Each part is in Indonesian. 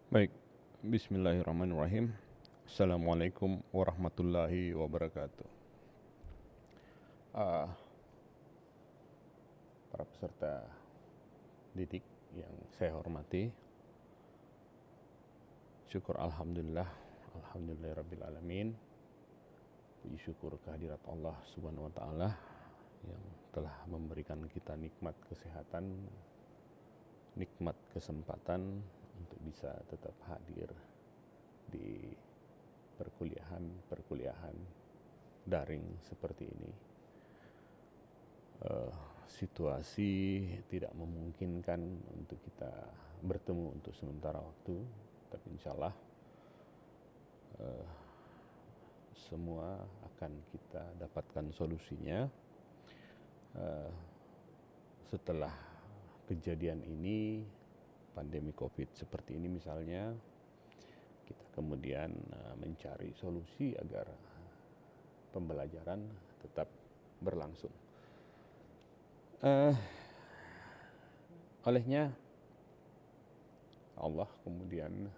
Baik, bismillahirrahmanirrahim. Assalamualaikum warahmatullahi wabarakatuh. Ah, para peserta didik yang saya hormati, syukur alhamdulillahirabbil alamin. Puji syukur kehadirat Allah Subhanahu wa taala yang telah memberikan kita nikmat kesehatan, nikmat kesempatan untuk bisa tetap hadir di perkuliahan daring seperti ini. Situasi tidak memungkinkan untuk kita bertemu untuk sementara waktu, tapi insya Allah semua akan kita dapatkan solusinya setelah kejadian ini, pandemi COVID seperti ini misalnya, kita kemudian mencari solusi agar pembelajaran tetap berlangsung. Olehnya Allah kemudian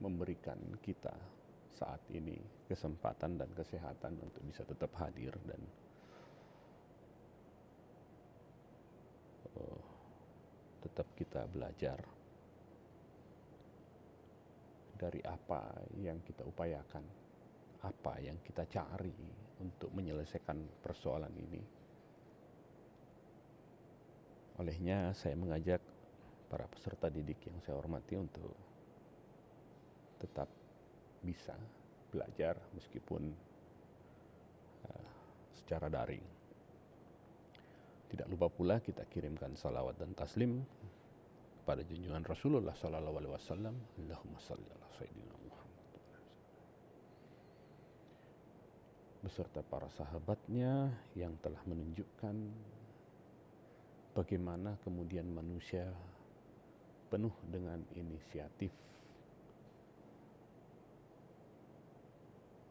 memberikan kita saat ini kesempatan dan kesehatan untuk bisa tetap hadir dan tetap kita belajar dari apa yang kita upayakan, apa yang kita cari untuk menyelesaikan persoalan ini. Olehnya saya mengajak para peserta didik yang saya hormati untuk tetap bisa belajar meskipun secara daring. Tidak lupa pula kita kirimkan salawat dan taslim kepada junjungan Rasulullah sallallahu alaihi wasallam. Allahumma shalli ala sayyidina Muhammad beserta para sahabatnya yang telah menunjukkan bagaimana kemudian manusia penuh dengan inisiatif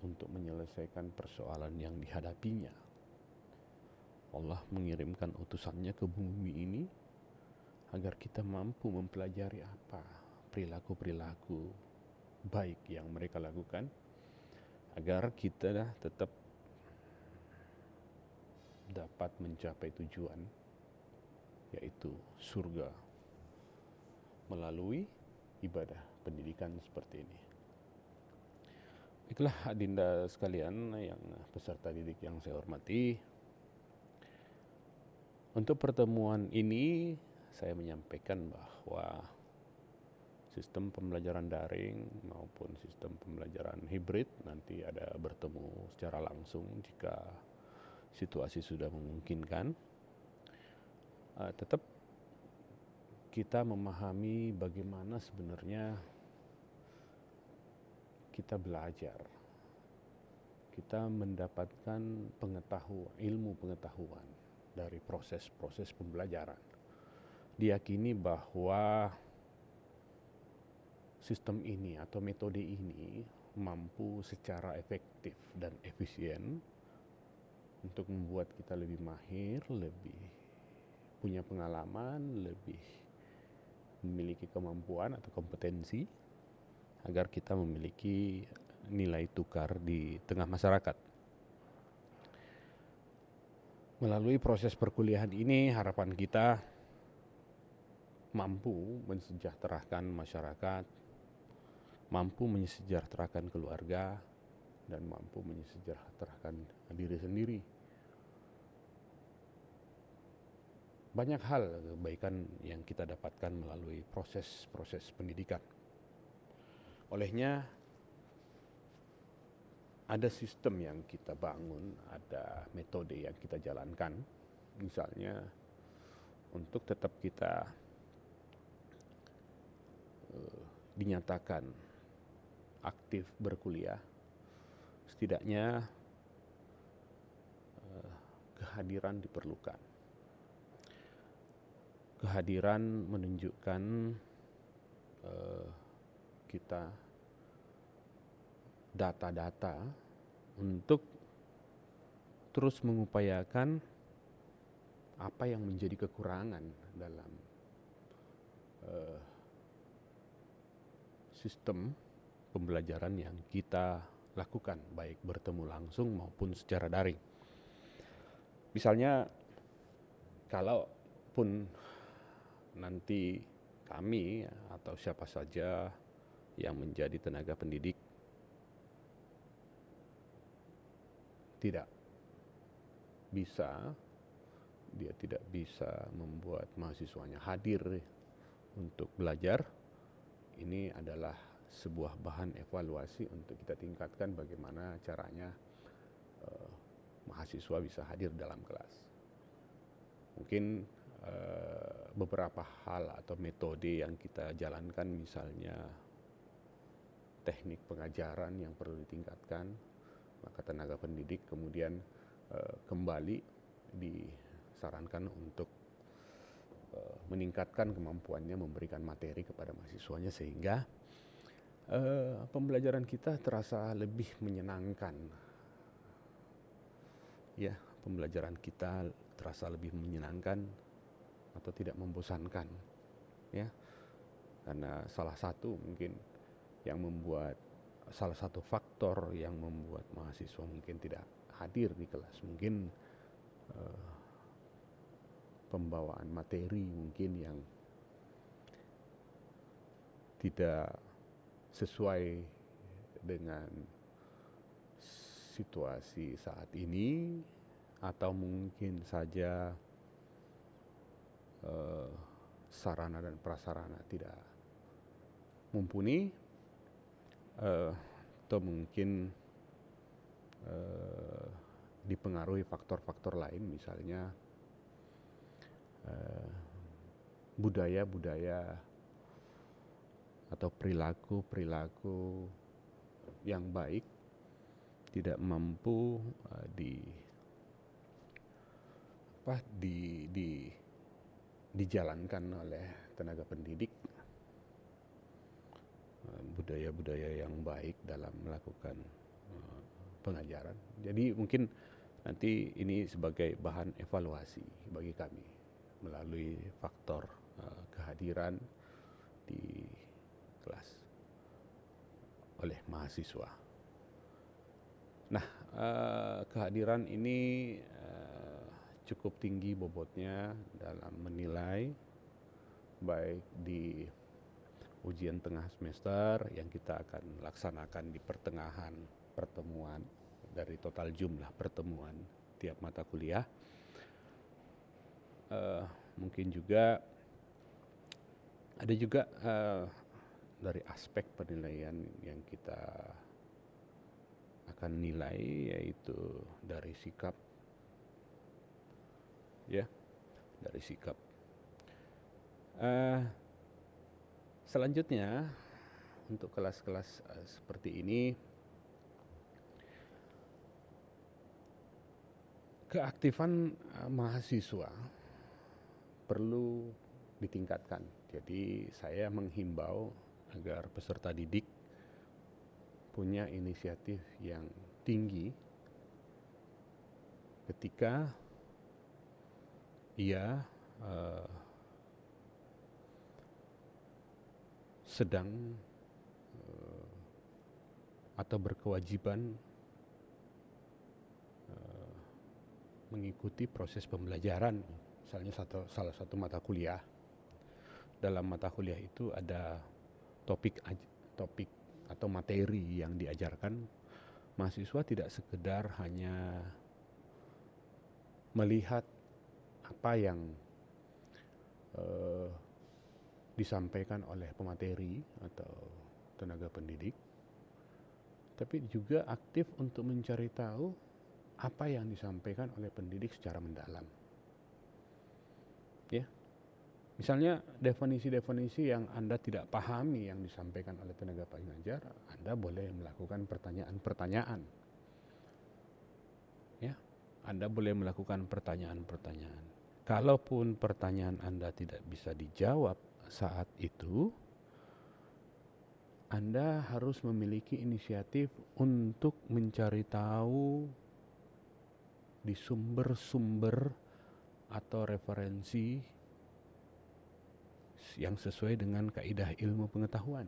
untuk menyelesaikan persoalan yang dihadapinya. Allah mengirimkan utusannya ke bumi ini agar kita mampu mempelajari apa perilaku-perilaku baik yang mereka lakukan, agar kita tetap dapat mencapai tujuan, yaitu surga melalui ibadah pendidikan seperti ini. Itulah adinda sekalian yang peserta didik yang saya hormati. Untuk pertemuan ini saya menyampaikan bahwa sistem pembelajaran daring maupun sistem pembelajaran hibrid nanti ada bertemu secara langsung jika situasi sudah memungkinkan. Tetap kita memahami bagaimana sebenarnya kita belajar, kita mendapatkan ilmu pengetahuan dari proses-proses pembelajaran. Diyakini bahwa sistem ini atau metode ini mampu secara efektif dan efisien untuk membuat kita lebih mahir, lebih punya pengalaman, lebih memiliki kemampuan atau kompetensi agar kita memiliki nilai tukar di tengah masyarakat. Melalui proses perkuliahan ini harapan kita mampu mensejahterakan masyarakat, mampu mensejahterakan keluarga, dan mampu mensejahterakan diri sendiri. Banyak hal kebaikan yang kita dapatkan melalui proses-proses pendidikan. Olehnya ada sistem yang kita bangun, ada metode yang kita jalankan. Misalnya untuk tetap kita dinyatakan aktif berkuliah, setidaknya kehadiran diperlukan. Kehadiran menunjukkan kita data-data untuk terus mengupayakan apa yang menjadi kekurangan dalam eh, sistem pembelajaran yang kita lakukan, baik bertemu langsung maupun secara daring. Misalnya, kalaupun nanti kami atau siapa saja yang menjadi tenaga pendidik tidak bisa membuat mahasiswanya hadir untuk belajar, ini adalah sebuah bahan evaluasi untuk kita tingkatkan bagaimana caranya mahasiswa bisa hadir dalam kelas. Mungkin beberapa hal atau metode yang kita jalankan, misalnya teknik pengajaran yang perlu ditingkatkan, maka tenaga pendidik kemudian kembali disarankan untuk meningkatkan kemampuannya memberikan materi kepada mahasiswanya, sehingga pembelajaran kita terasa lebih menyenangkan. Ya, pembelajaran kita terasa lebih menyenangkan atau tidak membosankan. Ya, karena salah satu faktor yang membuat mahasiswa mungkin tidak hadir di kelas, mungkin pembawaan materi mungkin yang tidak sesuai dengan situasi saat ini, atau mungkin saja sarana dan prasarana tidak mumpuni, atau mungkin dipengaruhi faktor-faktor lain, misalnya budaya-budaya atau perilaku yang baik tidak mampu dijalankan oleh tenaga pendidik, budaya-budaya yang baik dalam melakukan pengajaran. Jadi mungkin nanti ini sebagai bahan evaluasi bagi kami melalui faktor kehadiran di kelas oleh mahasiswa. Nah, kehadiran ini cukup tinggi bobotnya dalam menilai, baik di ujian tengah semester yang kita akan laksanakan di pertengahan pertemuan dari total jumlah pertemuan tiap mata kuliah. Mungkin juga ada juga dari aspek penilaian yang kita akan nilai, yaitu dari sikap, ya, dari sikap. Selanjutnya, untuk kelas-kelas seperti ini, keaktifan mahasiswa perlu ditingkatkan. Jadi saya menghimbau agar peserta didik punya inisiatif yang tinggi ketika ia sedang atau berkewajiban mengikuti proses pembelajaran. Misalnya salah satu mata kuliah. Dalam mata kuliah itu ada topik atau materi yang diajarkan. Mahasiswa tidak sekedar hanya melihat apa yang disampaikan oleh pemateri atau tenaga pendidik, tapi juga aktif untuk mencari tahu apa yang disampaikan oleh pendidik secara mendalam. Ya, misalnya definisi-definisi yang Anda tidak pahami yang disampaikan oleh tenaga pengajar, Anda boleh melakukan pertanyaan-pertanyaan. Ya, Anda boleh melakukan pertanyaan-pertanyaan. Kalaupun pertanyaan Anda tidak bisa dijawab saat itu, Anda harus memiliki inisiatif untuk mencari tahu di sumber-sumber atau referensi yang sesuai dengan kaidah ilmu pengetahuan.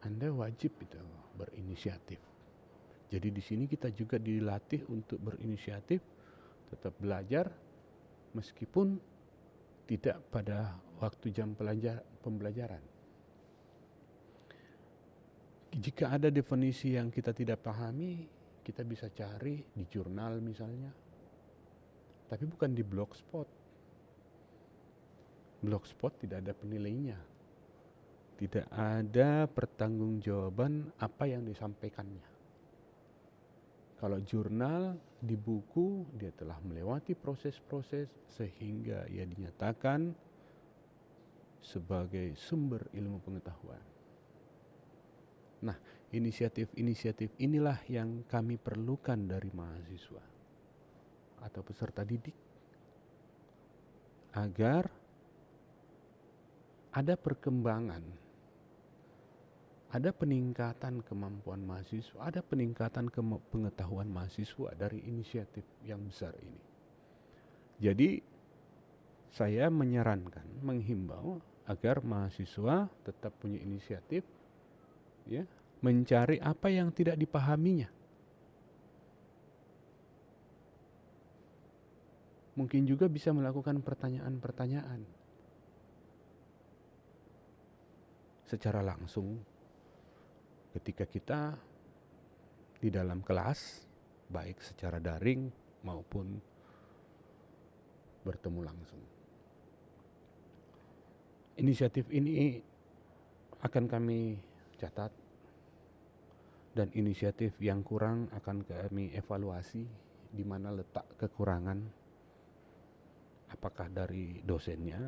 Anda wajib itu berinisiatif. Jadi di sini kita juga dilatih untuk berinisiatif, tetap belajar meskipun tidak pada waktu jam pembelajaran. Jika ada definisi yang kita tidak pahami, kita bisa cari di jurnal misalnya, tapi bukan di blogspot. Blogspot tidak ada penilainya, tidak ada pertanggungjawaban apa yang disampaikannya. Kalau jurnal di buku, dia telah melewati proses-proses sehingga ia dinyatakan sebagai sumber ilmu pengetahuan. Nah, inisiatif-inisiatif inilah yang kami perlukan dari mahasiswa atau peserta didik agar ada perkembangan, ada peningkatan kemampuan mahasiswa, ada peningkatan pengetahuan mahasiswa dari inisiatif yang besar ini. Jadi saya menyarankan, menghimbau agar mahasiswa tetap punya inisiatif, ya, mencari apa yang tidak dipahaminya. Mungkin juga bisa melakukan pertanyaan-pertanyaan secara langsung ketika kita di dalam kelas, baik secara daring maupun bertemu langsung. Inisiatif ini akan kami catat, dan inisiatif yang kurang akan kami evaluasi di mana letak kekurangan, apakah dari dosennya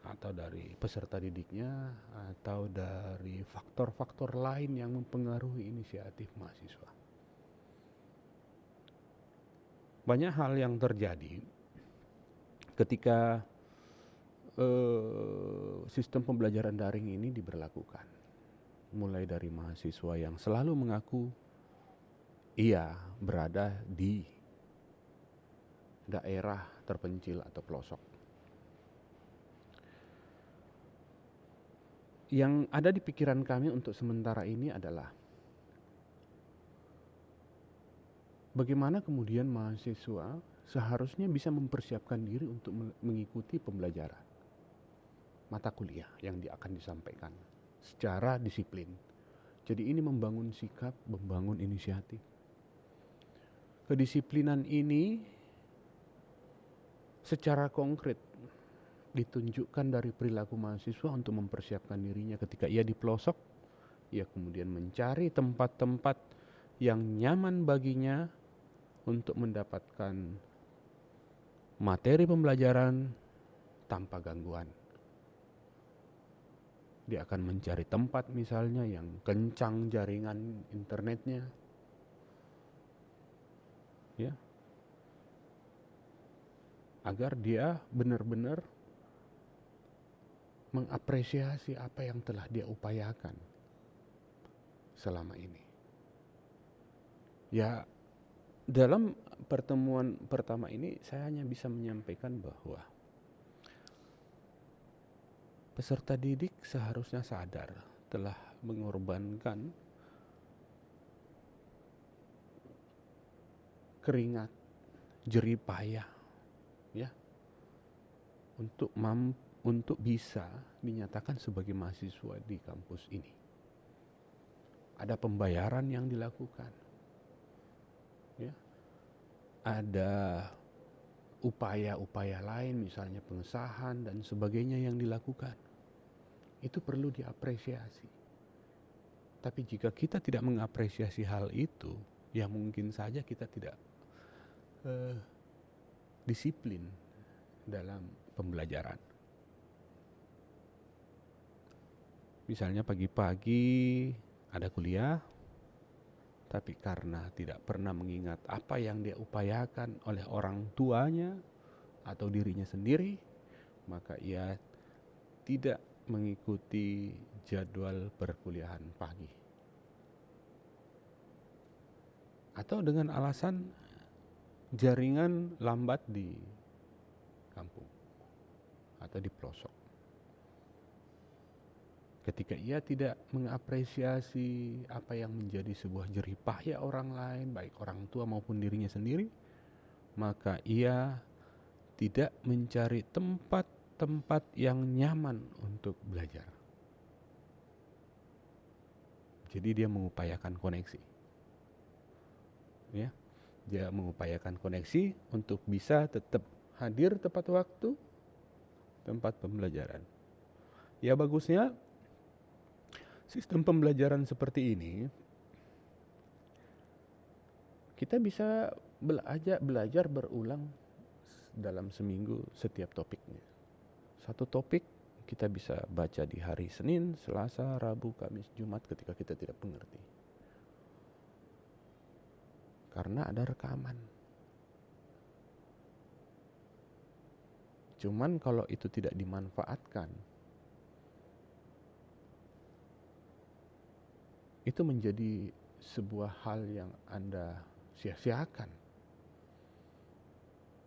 atau dari peserta didiknya atau dari faktor-faktor lain yang mempengaruhi inisiatif mahasiswa. Banyak hal yang terjadi ketika sistem pembelajaran daring ini diberlakukan. Mulai dari mahasiswa yang selalu mengaku ia berada di daerah terpencil atau pelosok. Yang ada di pikiran kami untuk sementara ini adalah bagaimana kemudian mahasiswa seharusnya bisa mempersiapkan diri untuk mengikuti pembelajaran mata kuliah yang akan disampaikan secara disiplin. Jadi ini membangun sikap, membangun inisiatif. Kedisiplinan ini secara konkret ditunjukkan dari perilaku mahasiswa untuk mempersiapkan dirinya ketika ia di pelosok. Ia kemudian mencari tempat-tempat yang nyaman baginya untuk mendapatkan materi pembelajaran tanpa gangguan. Dia akan mencari tempat misalnya yang kencang jaringan internetnya, ya, agar dia benar-benar mengapresiasi apa yang telah dia upayakan selama ini. Ya, dalam pertemuan pertama ini saya hanya bisa menyampaikan bahwa peserta didik seharusnya sadar telah mengorbankan keringat, jerih payah, ya, untuk bisa dinyatakan sebagai mahasiswa di kampus ini. Ada pembayaran yang dilakukan, ya, ada upaya-upaya lain misalnya pengesahan dan sebagainya yang dilakukan. Itu perlu diapresiasi. Tapi jika kita tidak mengapresiasi hal itu, ya mungkin saja kita tidak disiplin dalam pembelajaran. Misalnya pagi-pagi ada kuliah, tapi karena tidak pernah mengingat apa yang dia upayakan oleh orang tuanya atau dirinya sendiri, maka ia tidak mengikuti jadwal perkuliahan pagi. Atau dengan alasan jaringan lambat di kampung. atau di pelosok. Ketika ia tidak mengapresiasi apa yang menjadi sebuah jerih payah orang lain, baik orang tua maupun dirinya sendiri, maka ia tidak mencari tempat-tempat yang nyaman untuk belajar. Jadi dia mengupayakan koneksi. Ya, dia mengupayakan koneksi untuk bisa tetap hadir tepat waktu tempat pembelajaran. Ya, bagusnya sistem pembelajaran seperti ini kita bisa belajar berulang dalam seminggu setiap topiknya. Satu topik kita bisa baca di hari Senin, Selasa, Rabu, Kamis, Jumat ketika kita tidak mengerti. Karena ada rekaman. Cuman kalau itu tidak dimanfaatkan, itu menjadi sebuah hal yang Anda sia-siakan.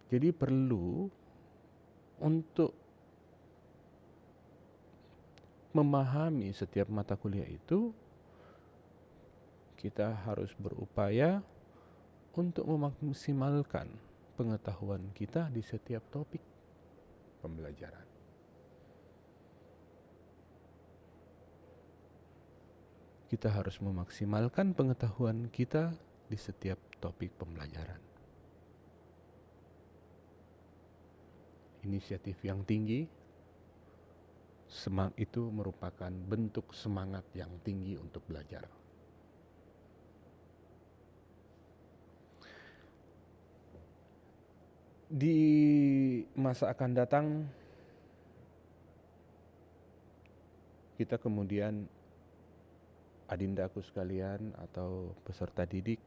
Jadi perlu untuk memahami setiap mata kuliah itu, kita harus berupaya untuk memaksimalkan pengetahuan kita di setiap topik pembelajaran. Kita harus memaksimalkan pengetahuan kita di setiap topik pembelajaran. Inisiatif yang tinggi, itu merupakan bentuk semangat yang tinggi untuk belajar. Di masa akan datang, kita kemudian adindaku sekalian atau peserta didik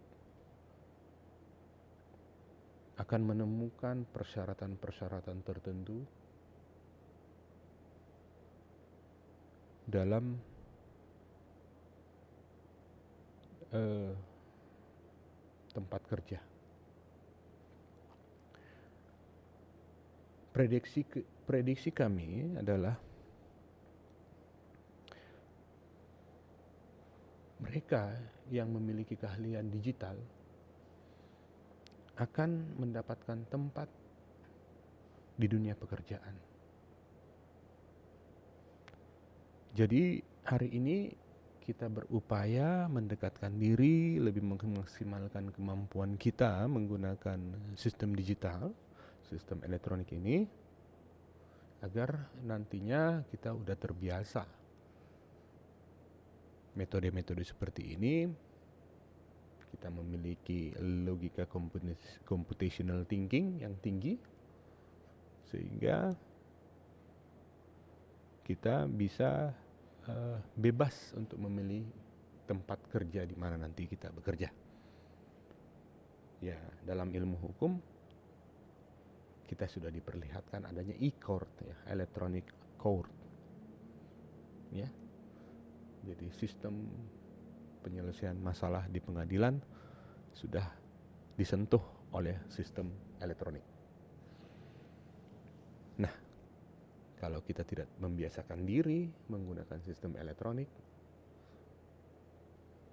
akan menemukan persyaratan-persyaratan tertentu dalam tempat kerja. Prediksi kami adalah mereka yang memiliki keahlian digital akan mendapatkan tempat di dunia pekerjaan. Jadi hari ini kita berupaya mendekatkan diri, lebih memaksimalkan kemampuan kita menggunakan sistem digital, sistem elektronik ini, agar nantinya kita udah terbiasa metode-metode seperti ini. Kita memiliki logika computational thinking yang tinggi, sehingga kita bisa bebas untuk memilih tempat kerja di mana nanti kita bekerja. Ya, dalam ilmu hukum kita sudah diperlihatkan adanya e-court, ya, electronic court. Ya. Jadi sistem penyelesaian masalah di pengadilan sudah disentuh oleh sistem elektronik. Nah, kalau kita tidak membiasakan diri menggunakan sistem elektronik,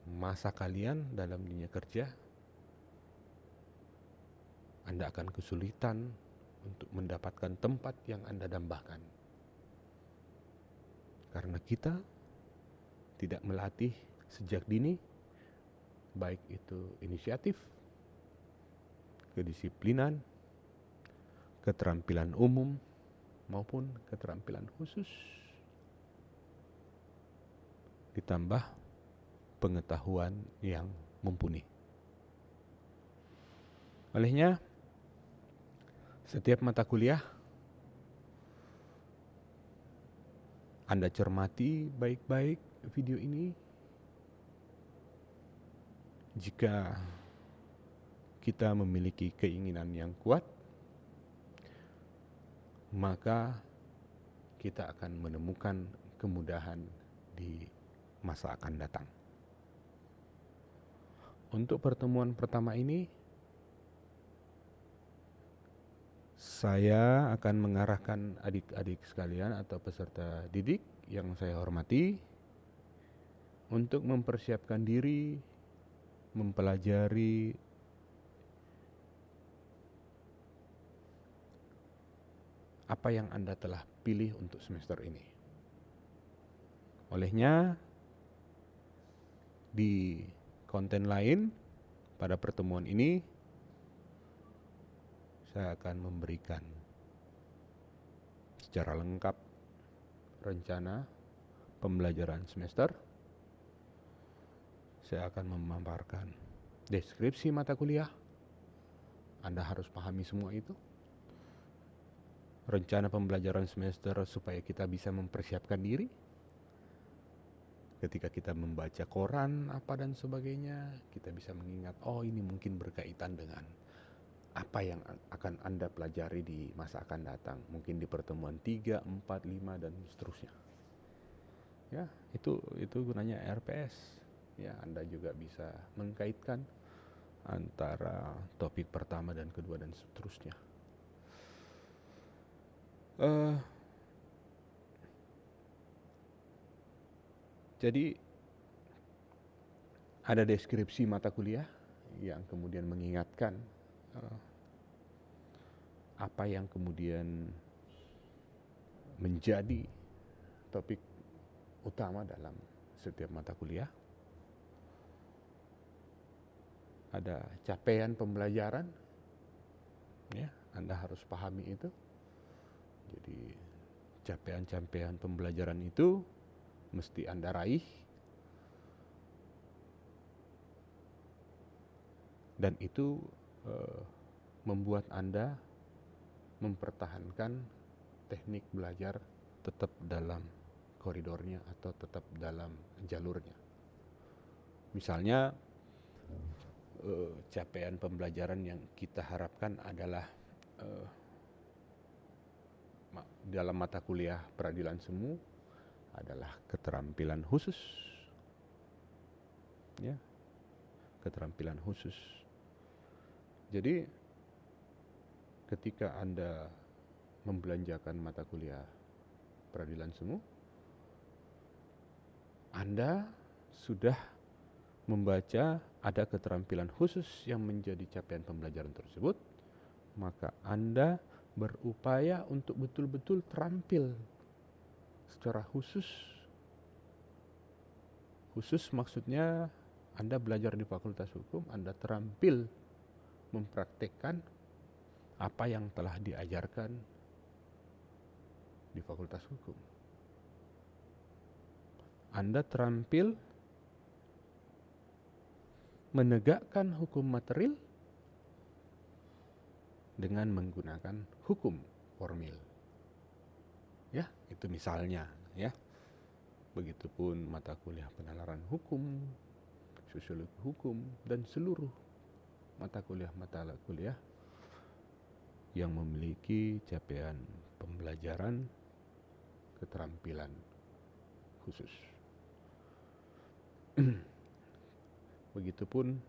masa kalian dalam dunia kerja, Anda akan kesulitan untuk mendapatkan tempat yang Anda dambakan. Karena kita tidak melatih sejak dini, baik itu inisiatif, kedisiplinan, keterampilan umum, maupun keterampilan khusus, ditambah pengetahuan yang mumpuni. Olehnya, setiap mata kuliah Anda cermati baik-baik video ini. Jika kita memiliki keinginan yang kuat, maka kita akan menemukan kemudahan di masa akan datang. Untuk pertemuan pertama ini, Saya akan mengarahkan adik-adik sekalian atau peserta didik yang saya hormati untuk mempersiapkan diri, mempelajari apa yang Anda telah pilih untuk semester ini. Olehnya, di konten lain pada pertemuan ini saya akan memberikan secara lengkap rencana pembelajaran semester. Saya akan memaparkan deskripsi mata kuliah. Anda harus pahami semua itu. Rencana pembelajaran semester supaya kita bisa mempersiapkan diri. Ketika kita membaca koran apa dan sebagainya, kita bisa mengingat, oh ini mungkin berkaitan dengan apa yang akan Anda pelajari di masa akan datang. Mungkin di pertemuan 3, 4, 5 dan seterusnya. Ya, itu gunanya RPS. Ya, Anda juga bisa mengkaitkan antara topik pertama dan kedua dan seterusnya. Jadi ada deskripsi mata kuliah yang kemudian mengingatkan apa yang kemudian menjadi topik utama dalam setiap mata kuliah. Ada capaian pembelajaran, ya, Anda harus pahami itu. Jadi capaian-capaian pembelajaran itu mesti Anda raih, dan itu membuat Anda mempertahankan teknik belajar tetap dalam koridornya atau tetap dalam jalurnya. Misalnya capaian pembelajaran yang kita harapkan adalah dalam mata kuliah peradilan semu adalah keterampilan khusus, ya, keterampilan khusus. Jadi ketika Anda membelanjakan mata kuliah peradilan semu, Anda sudah membaca ada keterampilan khusus yang menjadi capaian pembelajaran tersebut, maka Anda berupaya untuk betul-betul terampil secara khusus. Khusus maksudnya Anda belajar di Fakultas Hukum, Anda terampil mempraktekkan apa yang telah diajarkan di Fakultas Hukum. Anda terampil menegakkan hukum material dengan menggunakan hukum formil. Ya, itu misalnya, ya. Begitupun mata kuliah penalaran hukum, sosiologi hukum, dan seluruh mata kuliah yang memiliki capaian pembelajaran keterampilan khusus. Begitupun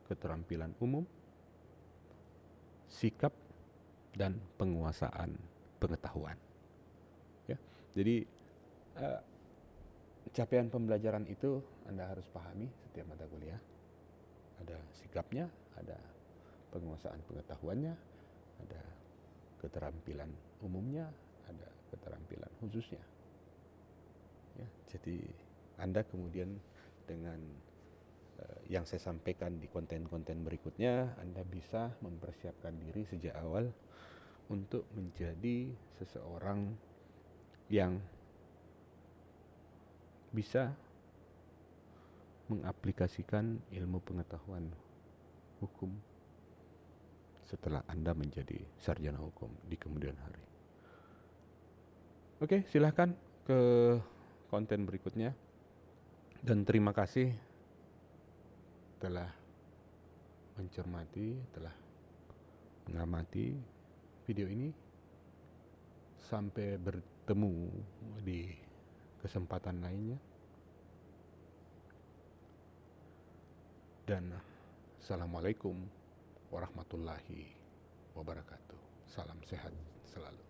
keterampilan umum, sikap, dan penguasaan pengetahuan. Ya, jadi capaian pembelajaran itu Anda harus pahami setiap mata kuliah. Ada sikapnya, ada penguasaan pengetahuannya, ada keterampilan umumnya, ada keterampilan khususnya. Ya, jadi Anda kemudian dengan yang saya sampaikan di konten-konten berikutnya, Anda bisa mempersiapkan diri sejak awal untuk menjadi seseorang yang bisa mengaplikasikan ilmu pengetahuan hukum setelah Anda menjadi sarjana hukum di kemudian hari. Oke, silahkan ke konten berikutnya. Dan terima kasih telah mencermati, telah mengamati video ini. Sampai bertemu di kesempatan lainnya. Dan Assalamualaikum warahmatullahi wabarakatuh. Salam sehat selalu.